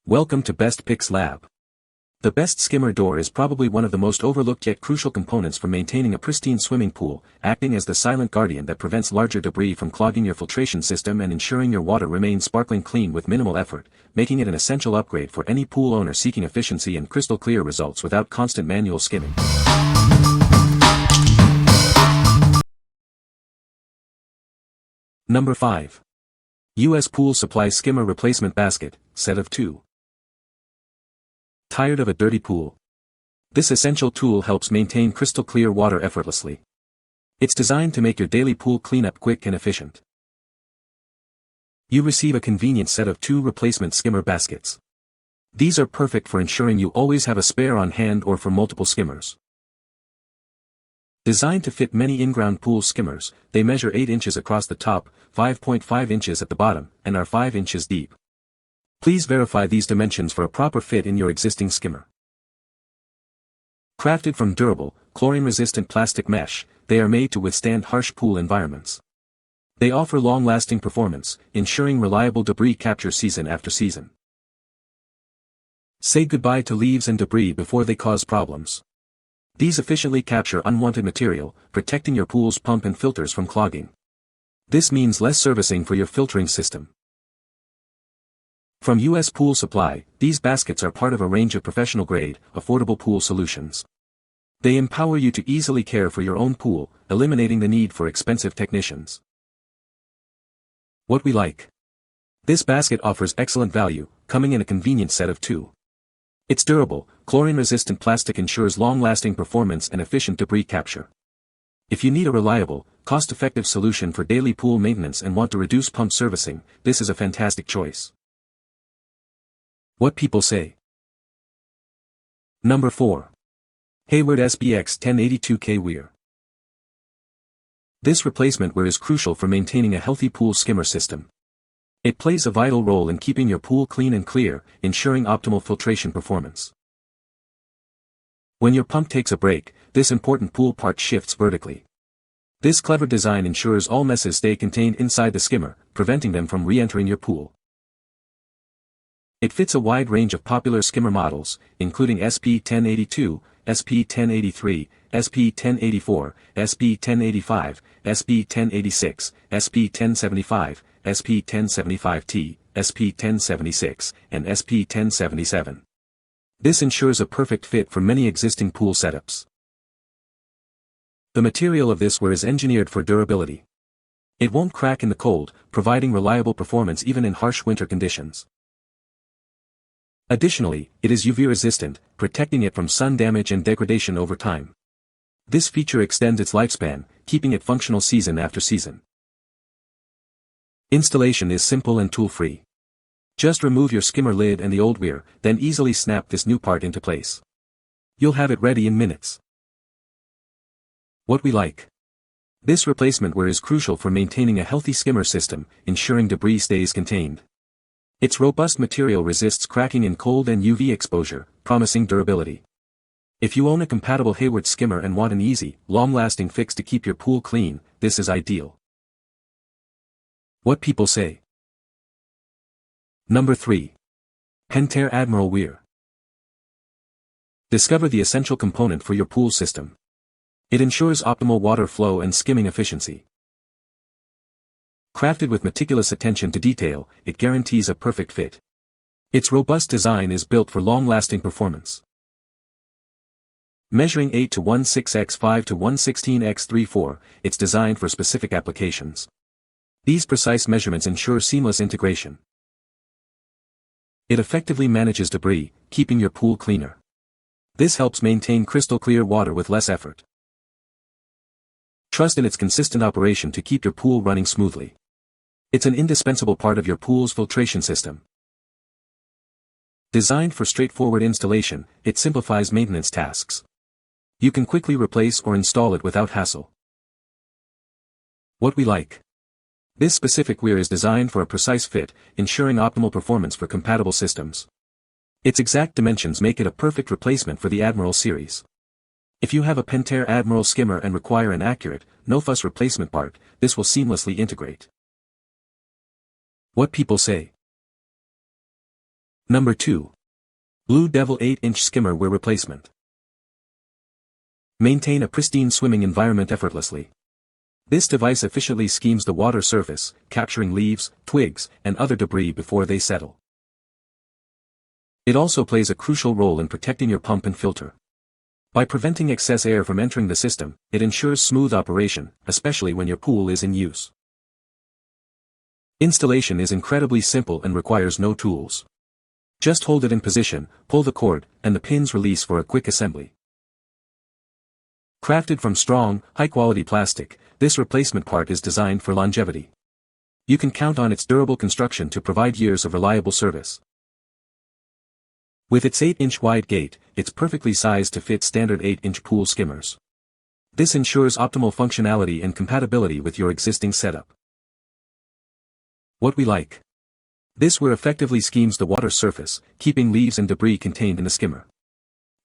Welcome to Best Picks Lab. The best skimmer door is probably one of the most overlooked yet crucial components for maintaining a pristine swimming pool, acting as the silent guardian that prevents larger debris from clogging your filtration system and ensuring your water remains sparkling clean with minimal effort, making it an essential upgrade for any pool owner seeking efficiency and crystal clear results without constant manual skimming. Number 5. U.S. Pool Supply Skimmer Replacement Basket, Set of 2. Tired of a dirty pool? This essential tool helps maintain crystal clear water effortlessly. It's designed to make your daily pool cleanup quick and efficient. You receive a convenient set of 2 replacement skimmer baskets. These are perfect for ensuring you always have a spare on hand or for multiple skimmers. Designed to fit many in-ground pool skimmers, they measure 8 inches across the top, 5.5 inches at the bottom, and are 5 inches deep. Please verify these dimensions for a proper fit in your existing skimmer. Crafted from durable, chlorine-resistant plastic mesh, they are made to withstand harsh pool environments. They offer long-lasting performance, ensuring reliable debris capture season after season. Say goodbye to leaves and debris before they cause problems. These efficiently capture unwanted material, protecting your pool's pump and filters from clogging. This means less servicing for your filtering system. From U.S. Pool Supply, these baskets are part of a range of professional-grade, affordable pool solutions. They empower you to easily care for your own pool, eliminating the need for expensive technicians. What we like. This basket offers excellent value, coming in a convenient set of 2. Its durable, chlorine-resistant plastic ensures long-lasting performance and efficient debris capture. If you need a reliable, cost-effective solution for daily pool maintenance and want to reduce pump servicing, this is a fantastic choice. What people say. Number 4. Hayward SBX 1082K Weir. This replacement weir is crucial for maintaining a healthy pool skimmer system. It plays a vital role in keeping your pool clean and clear, ensuring optimal filtration performance. When your pump takes a break, this important pool part shifts vertically. This clever design ensures all messes stay contained inside the skimmer, preventing them from re-entering your pool. It fits a wide range of popular skimmer models, including SP1082, SP1083, SP1084, SP1085, SP1086, SP1075, SP1075T, SP1076, and SP1077. This ensures a perfect fit for many existing pool setups. The material of this weir is engineered for durability. It won't crack in the cold, providing reliable performance even in harsh winter conditions. Additionally, it is UV-resistant, protecting it from sun damage and degradation over time. This feature extends its lifespan, keeping it functional season after season. Installation is simple and tool-free. Just remove your skimmer lid and the old weir, then easily snap this new part into place. You'll have it ready in minutes. What we like. This replacement weir is crucial for maintaining a healthy skimmer system, ensuring debris stays contained. Its robust material resists cracking in cold and UV exposure, promising durability. If you own a compatible Hayward skimmer and want an easy, long-lasting fix to keep your pool clean, this is ideal. What people say. Number 3. Pentair Admiral Weir. Discover the essential component for your pool system. It ensures optimal water flow and skimming efficiency. Crafted with meticulous attention to detail, it guarantees a perfect fit. Its robust design is built for long-lasting performance. Measuring 8 to 16 x 5 to 116 x 34, it's designed for specific applications. These precise measurements ensure seamless integration. It effectively manages debris, keeping your pool cleaner. This helps maintain crystal clear water with less effort. Trust in its consistent operation to keep your pool running smoothly. It's an indispensable part of your pool's filtration system. Designed for straightforward installation, it simplifies maintenance tasks. You can quickly replace or install it without hassle. What we like. This specific weir is designed for a precise fit, ensuring optimal performance for compatible systems. Its exact dimensions make it a perfect replacement for the Admiral series. If you have a Pentair Admiral skimmer and require an accurate, no-fuss replacement part, this will seamlessly integrate. What people say. Number 2. Blue Devil 8-inch Skimmer Weir Replacement. Maintain a pristine swimming environment effortlessly. This device efficiently skims the water surface, capturing leaves, twigs, and other debris before they settle. It also plays a crucial role in protecting your pump and filter. By preventing excess air from entering the system, it ensures smooth operation, especially when your pool is in use. Installation is incredibly simple and requires no tools. Just hold it in position, pull the cord, and the pins release for a quick assembly. Crafted from strong, high-quality plastic, this replacement part is designed for longevity. You can count on its durable construction to provide years of reliable service. With its 8-inch wide gate, it's perfectly sized to fit standard 8-inch pool skimmers. This ensures optimal functionality and compatibility with your existing setup. What we like. This Weir effectively skims the water surface, keeping leaves and debris contained in the skimmer.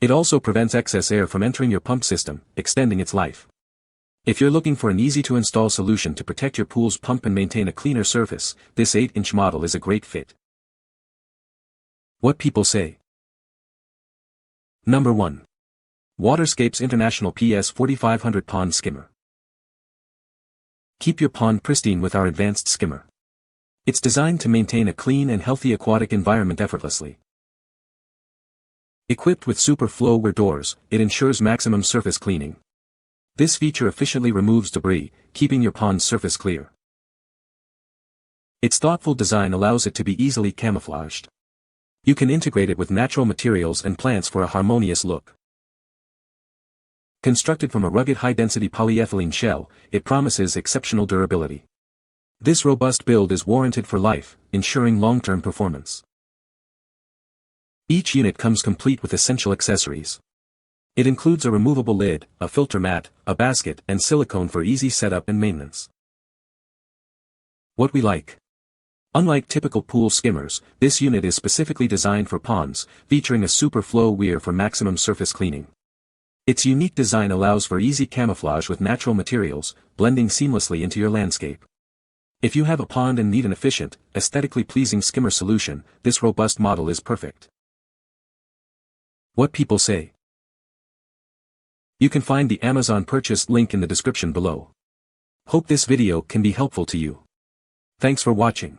It also prevents excess air from entering your pump system, extending its life. If you're looking for an easy-to-install solution to protect your pool's pump and maintain a cleaner surface, this 8-inch model is a great fit. What people say. Number 1. Waterscapes International PS 4500 Pond Skimmer. Keep your pond pristine with our advanced skimmer. It's designed to maintain a clean and healthy aquatic environment effortlessly. Equipped with super flow Weir doors, it ensures maximum surface cleaning. This feature efficiently removes debris, keeping your pond's surface clear. Its thoughtful design allows it to be easily camouflaged. You can integrate it with natural materials and plants for a harmonious look. Constructed from a rugged high-density polyethylene shell, it promises exceptional durability. This robust build is warranted for life, ensuring long-term performance. Each unit comes complete with essential accessories. It includes a removable lid, a filter mat, a basket, and silicone for easy setup and maintenance. What we like. Unlike typical pool skimmers, this unit is specifically designed for ponds, featuring a super flow weir for maximum surface cleaning. Its unique design allows for easy camouflage with natural materials, blending seamlessly into your landscape. If you have a pond and need an efficient, aesthetically pleasing skimmer solution, this robust model is perfect. What people say. You can find the Amazon purchase link in the description below. Hope this video can be helpful to you. Thanks for watching.